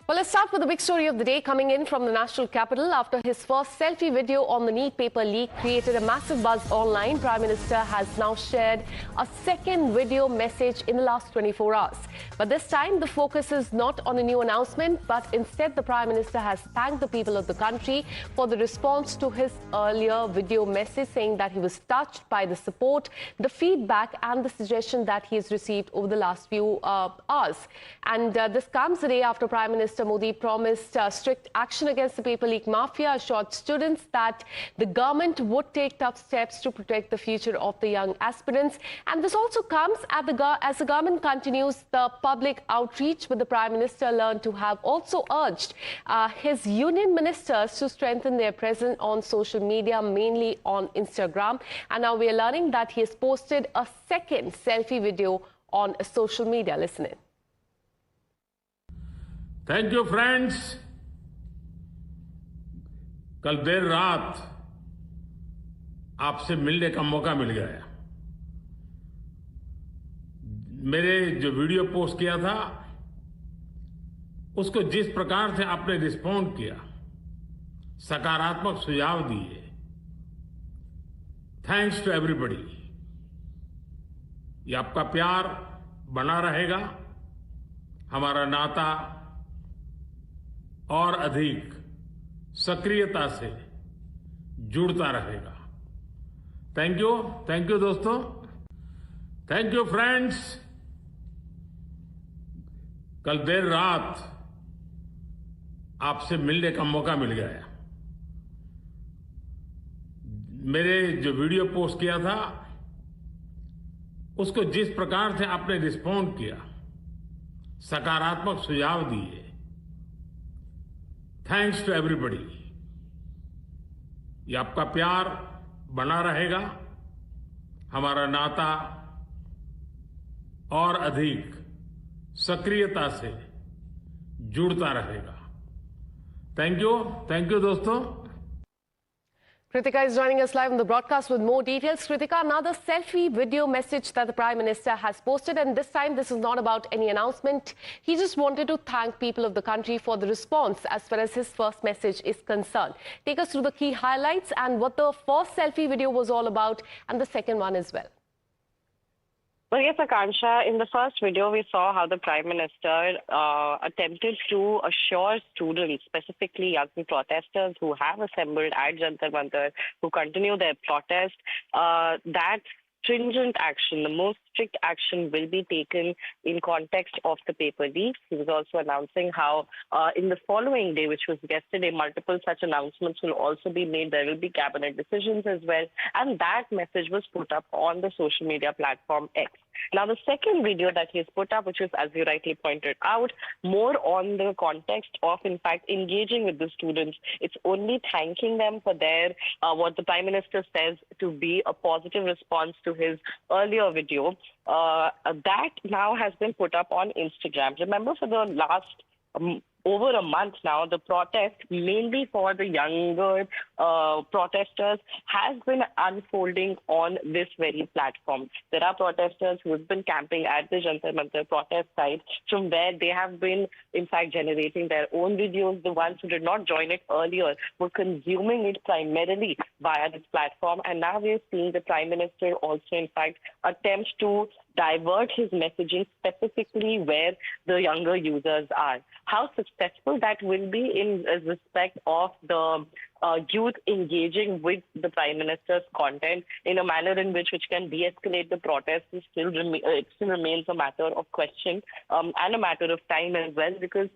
Well, let's start with the big story of the day coming in from the national capital. After his first selfie video on the NEET paper leak created a massive buzz online, Prime Minister has now shared a second video message in the last 24 hours. But this time, the focus is not on a new announcement, but instead the Prime Minister has thanked the people of the country for the response to his earlier video message, saying that he was touched by the support, the feedback and the suggestion that he has received over the last few hours. And this comes a day after Prime Minister Modi promised strict action against the paper leak mafia, assured students that the government would take tough steps to protect the future of the young aspirants. And this also comes as the government continues the public outreach, with the Prime Minister learned to have also urged his union ministers to strengthen their presence on social media, mainly on Instagram. And now we are learning that he has posted a second selfie video on social media. Listen in. Thank you friends. कल देर रात आपसे मिलने का मौका मिल गया। मेरे जो video post किया था उसको जिस प्रकार से आपने रिस्पॉन्ड किया, सकारात्मक सुझाव दिए, थैंक्स टू एवरीबॉडी। ये आपका प्यार बना रहेगा, हमारा नाता और अधिक सक्रियता से जुड़ता रहेगा। थैंक यू दोस्तों, थैंक यू फ्रेंड्स। कल देर रात आपसे मिलने का मौका मिल गया। मेरे जो वीडियो पोस्ट किया था उसको जिस प्रकार से आपने रिस्पॉन्ड किया, सकारात्मक सुझाव दिए, थैंक्स टू एवरीबॉडी। ये आपका प्यार बना रहेगा, हमारा नाता और अधिक सक्रियता से जुड़ता रहेगा। थैंक यू दोस्तों। Kritika is joining us live on the broadcast with more details. Kritika, another selfie video message that the Prime Minister has posted, and this time this is not about any announcement. He just wanted to thank people of the country for the response as far as his first message is concerned. Take us through the key highlights and what the first selfie video was all about, and the second one as well. Well, yes, Akansha, in the first video, we saw how the Prime Minister attempted to assure students, specifically young protesters who have assembled at Jantar Mantar, who continue their protest, that stringent action, the most strict action, will be taken in context of the paper leaks. He was also announcing how in the following day, which was yesterday, multiple such announcements will also be made. There will be cabinet decisions as well. And that message was put up on the social media platform X. Now, the second video that he's put up, which is, as you rightly pointed out, more on the context of, in fact, engaging with the students. It's only thanking them for their, what the Prime Minister says to be a positive response to his earlier video. That now has been put up on Instagram. Remember, for the last over a month now, the protest, mainly for the younger protesters, has been unfolding on this very platform. There are protesters who have been camping at the Jantar Mantar protest site, from where they have been, in fact, generating their own videos. The ones who did not join it earlier were consuming it primarily via this platform. And now we're seeing the Prime Minister also, in fact, attempt to divert his messaging specifically where the younger users are. How successful that will be in respect of the youth engaging with the Prime Minister's content in a manner in which can de-escalate the protest it still remains a matter of question and a matter of time as well, because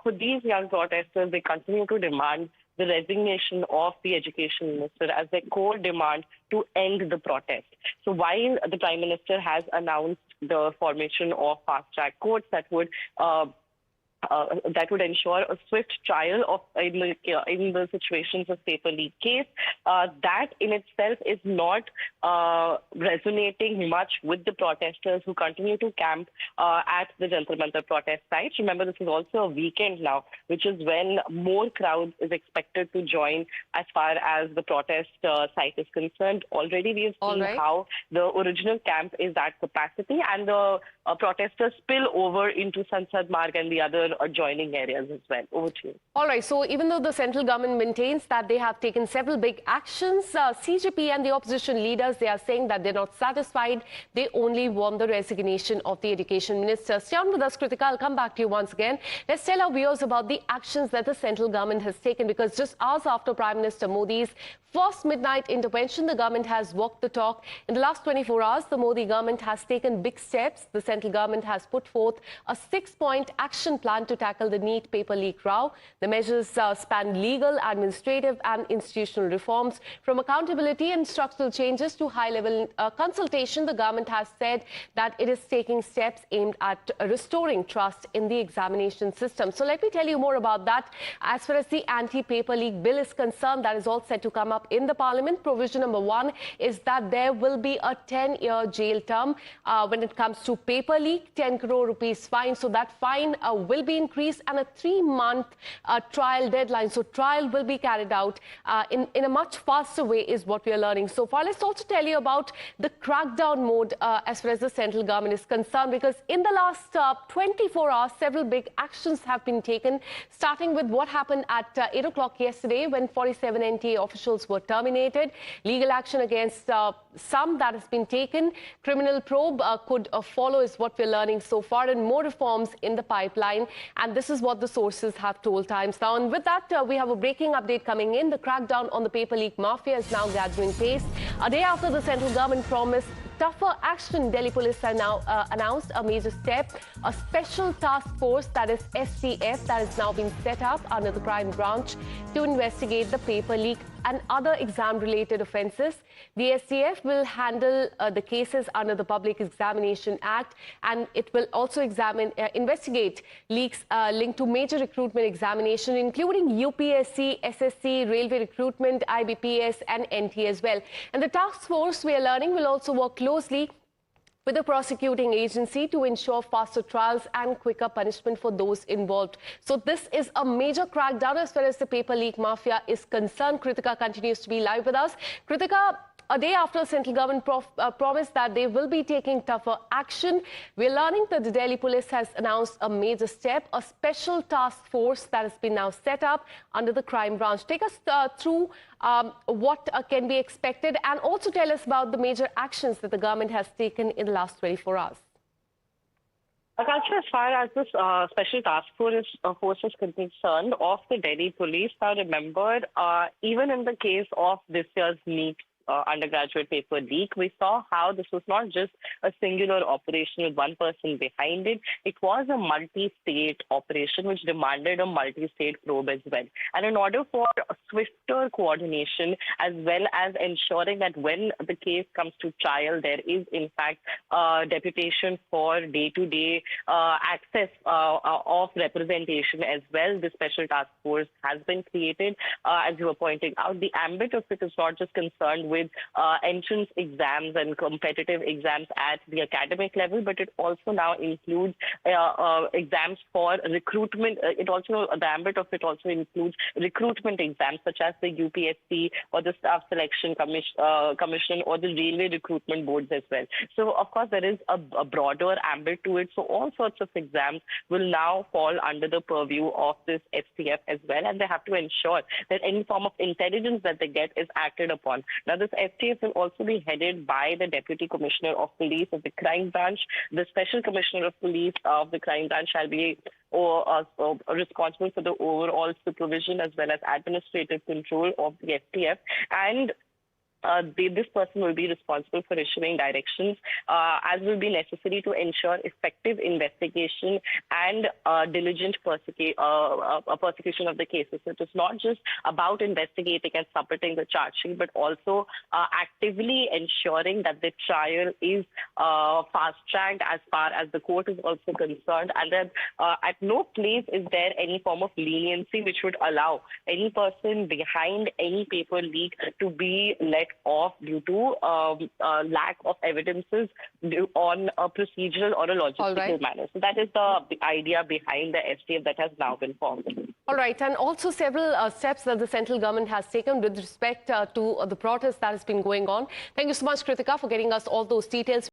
for these young protesters, they continue to demand the resignation of the Education Minister as their core demand to end the protest. So while the Prime Minister has announced the formation of fast-track courts that would ensure a swift trial of in the situations of paper leak case, that in itself is not resonating much with the protesters who continue to camp at the Jantar Mantar protest site. Remember, this is also a weekend now, which is when more crowds is expected to join as far as the protest site is concerned. Already we have seen how the original camp is at capacity, and the protesters spill over into Sansad Marg and the other adjoining areas as well. Over to you. All right. So even though the central government maintains that they have taken several big actions, CJP and the opposition leaders, they are saying that they're not satisfied. They only want the resignation of the education minister. Stay on with us, Kritika. I'll come back to you once again. Let's tell our viewers about the actions that the central government has taken, because just hours after Prime Minister Modi's first midnight intervention, the government has walked the talk. In the last 24 hours, the Modi government has taken big steps. The central government has put forth a 6-point action plan to tackle the NEET paper leak row. The measures span legal, administrative and institutional reforms. From accountability and structural changes to high-level consultation, the government has said that it is taking steps aimed at restoring trust in the examination system. So let me tell you more about that. As far as the anti-paper leak bill is concerned, that is all set to come up in the parliament. Provision number 1 is that there will be a 10-year jail term when it comes to paper leak, 10 crore rupees fine. So that fine will be increased, and a 3-month trial deadline. So trial will be carried out in a much faster way is what we are learning so far. Let's also tell you about the crackdown mode as far as the central government is concerned, because in the last 24 hours, several big actions have been taken, starting with what happened at 8 o'clock yesterday when 47 NTA officials were terminated. Legal action against some that has been taken. Criminal probe could follow is what we're learning so far, and more reforms in the pipeline. And this is what the sources have told Times Now. And with that, we have a breaking update coming in. The crackdown on the paper leak mafia is now gathering pace. A day after the central government promised tougher action, Delhi police have now announced a major step. A special task force, that is STF, that is now being set up under the crime branch to investigate the paper leak and other exam-related offences. The STF will handle the cases under the Public Examination Act, and it will also investigate leaks linked to major recruitment examination, including UPSC, SSC, railway recruitment, IBPS and NT as well. And the task force, we are learning, will also work closely with the prosecuting agency to ensure faster trials and quicker punishment for those involved. So this is a major crackdown as far as the paper leak mafia is concerned. Kritika continues to be live with us. Kritika, a day after the central government promised that they will be taking tougher action, we're learning that the Delhi police has announced a major step, a special task force that has been now set up under the crime branch. Take us through what can be expected, and also tell us about the major actions that the government has taken in the last 24 hours. Akansha, as far as this special task force is concerned of the Delhi police, now remember, even in the case of this year's NEET undergraduate paper leak, we saw how this was not just a singular operation with one person behind it. It was a multi-state operation which demanded a multi-state probe as well. And in order for a swifter coordination, as well as ensuring that when the case comes to trial, there is in fact deputation for day-to-day access of representation as well, the special task force has been created. As you were pointing out, the ambit of it is not just concerned with entrance exams and competitive exams at the academic level, but it also now includes exams for recruitment. The ambit of it also includes recruitment exams such as the UPSC or the Staff Selection Commission or the Railway Recruitment Boards as well. So, of course, there is a broader ambit to it. So all sorts of exams will now fall under the purview of this STF as well, and they have to ensure that any form of intelligence that they get is acted upon. Now, this STF will also be headed by the Deputy Commissioner of Police of the Crime Branch. The Special Commissioner of Police of the Crime Branch shall be responsible for the overall supervision as well as administrative control of the STF. And this person will be responsible for issuing directions as will be necessary to ensure effective investigation and diligent prosecution of the cases. So it is not just about investigating and submitting the charge sheet, but also actively ensuring that the trial is fast-tracked as far as the court is also concerned, and that at no place is there any form of leniency which would allow any person behind any paper leak to be let off due to lack of evidences on a procedural or a logistical manner. So that is the idea behind the STF that has now been formed. All right, and also several steps that the central government has taken with respect to the protest that has been going on. Thank you so much, Kritika, for getting us all those details.